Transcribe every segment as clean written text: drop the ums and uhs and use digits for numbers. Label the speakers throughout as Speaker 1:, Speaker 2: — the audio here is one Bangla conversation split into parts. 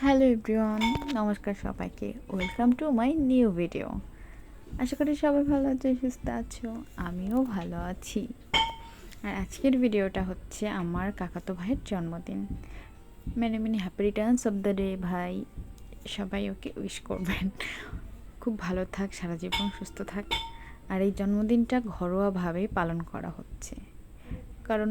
Speaker 1: হ্যালো এভরিওয়ান, নমস্কার সবাইকে। Welcome to my new video. আশা করি সবাই ভালো আছো, সুস্থ আছো। আমিও ভালো আছি। আর আজকের ভিডিওটা হচ্ছে আমার কাকাতো ভাইয়ের জন্মদিন। Many many happy Returns of the day ভাই। সবাই ওকে উইশ করবেন, খুব ভালো থাক, সারা জীবন সুস্থ থাক। আর এই জন্মদিনটা ঘরোয়াভাবেই পালন করা হচ্ছে, কারণ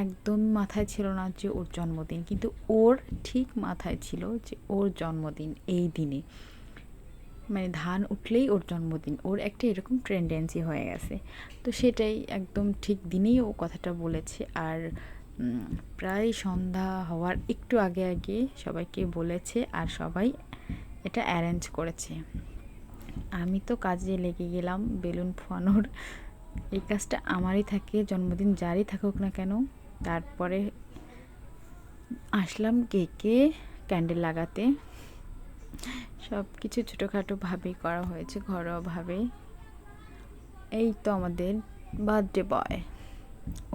Speaker 1: একদম মাথায় ছিল না যে ওর জন্মদিন, কিন্তু ওর ঠিক মাথায় ছিল যে ওর জন্মদিন এই দিনে, মানে ধান উঠলেই ওর জন্মদিন। ওর একটা এরকম ট্রেন্ডেন্সি হয়ে গেছে। তো সেটাই একদম ঠিক দিনেই ও কথাটা বলেছে। আর প্রায় সন্ধ্যা হওয়ার একটু আগে আগে সবাইকে বলেছে, আর সবাই এটা অ্যারেঞ্জ করেছে। আমি তো কাজে লেগে গেলাম বেলুন ফোয়ানোর। এই কাজটা আমারই থাকে, জন্মদিন যারই থাকুক না কেন। তারপরে আসলাম কেকে ক্যান্ডেল লাগাতে। সব কিছু ছোটোখাটোভাবেই করা হয়েছে, ঘরোয়াভাবে। এই তো আমাদের বার্থডে বয়,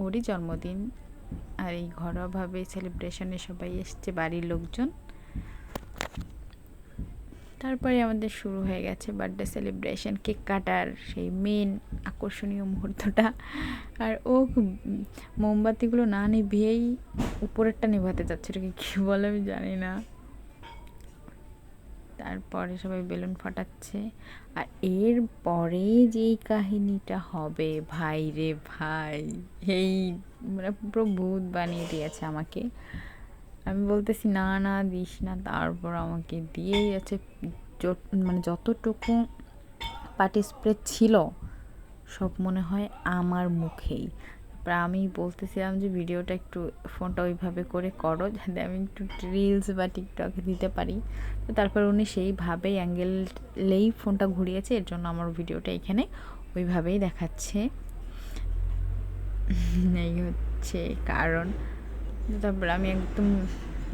Speaker 1: ওরই জন্মদিন। আর এই ঘরোয়াভাবে সেলিব্রেশনে সবাই এসছে, বাড়ির লোকজন। তারপরে আমাদের শুরু হয়ে গেছে বার্থডে সেলিব্রেশন, কেক কাটার সেই মেন আকর্ষণীয় মুহূর্তটা। আর ও মোমবাতিগুলো না নিভিয়েই উপরেরটা নেভাতে যাচ্ছে, এটাকে কী বলে আমি জানি না। তারপরে সবাই বেলুন ফাটাচ্ছে। আর এর পরে যেই কাহিনীটা হবে, ভাই রে ভাই, এই মানে পুরো ভূত বানিয়ে দিয়েছে আমাকে। আমি বলতেছি না না দিস না, তারপর আমাকে দিয়েই আছে। মানে যতটুকু পাটি স্প্রে ছিল সব মনে হয় আমার মুখেই। তারপর আমি বলতেছিলাম যে ভিডিওটা একটু ফোনটা ওইভাবে করে করো যাতে আমি একটু রিলস বা টিকটকে দিতে পারি। তো তারপর উনি সেইভাবেই অ্যাঙ্গেলেই ফোনটা ঘুরিয়েছে, এর জন্য আমার ভিডিওটা এখানে ওইভাবেই দেখাচ্ছে। এই হচ্ছে কারণ। তারপর আমি একদম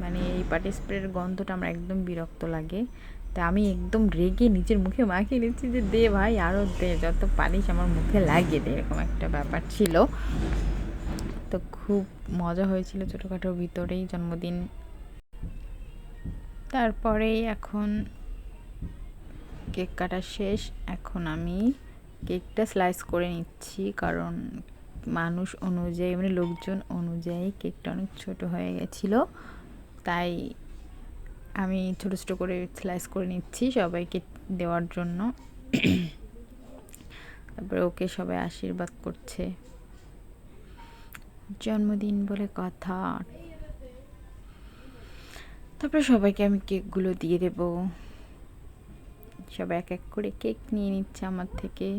Speaker 1: মানে এই পাটি স্প্রের গন্ধটা আমার একদম বিরক্ত লাগে। তা আমি একদম রেগে নিজের মুখে মাখিয়ে নিচ্ছি যে দে ভাই, আরও দে, যত পারিস আমার মুখে লাগিয়ে দে, এরকম একটা ব্যাপার ছিল। তো খুব মজা হয়েছিল ছোটোখাটোর ভিতরেই জন্মদিন। তারপরে এখন কেক কাটা শেষ। এখন আমি কেকটা স্লাইস করে নিচ্ছি, কারণ মানুষ অনুযায়ী মানে লোকজন অনুযায়ী কেকটা অনেক ছোট হয়ে গেছিলো, তাই আমি ছোটো ছোটো করে স্লাইস করে নিচ্ছি সবাইকে দেওয়ার জন্য। তারপরে ওকে সবাই আশীর্বাদ করছে, জন্মদিন বলে কথা। তারপরে সবাইকে আমি কেকগুলো দিয়ে দেব। সবাই এক এক করে কেক নিয়ে নিচ্ছে আমার থেকে,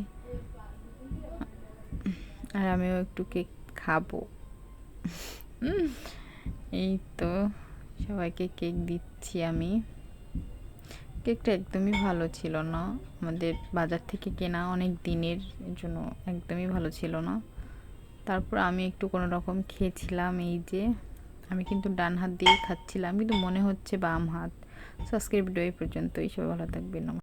Speaker 1: আর আমিও একটু কেক খাবো। এই তো সবাইকে কেক দিচ্ছি আমি। কেকটা একদমই ভালো ছিল না, আমাদের বাজার থেকে কেনা অনেক দিনের, এর জন্য একদমই ভালো ছিল না। তারপর আমি একটু কোনো রকম খেয়েছিলাম। এই যে আমি কিন্তু ডান হাত দিয়েই খাচ্ছিলাম, কিন্তু মনে হচ্ছে বাম হাত। সো আজকের ভিডিও এই পর্যন্তই। সবাই ভালো থাকবেন।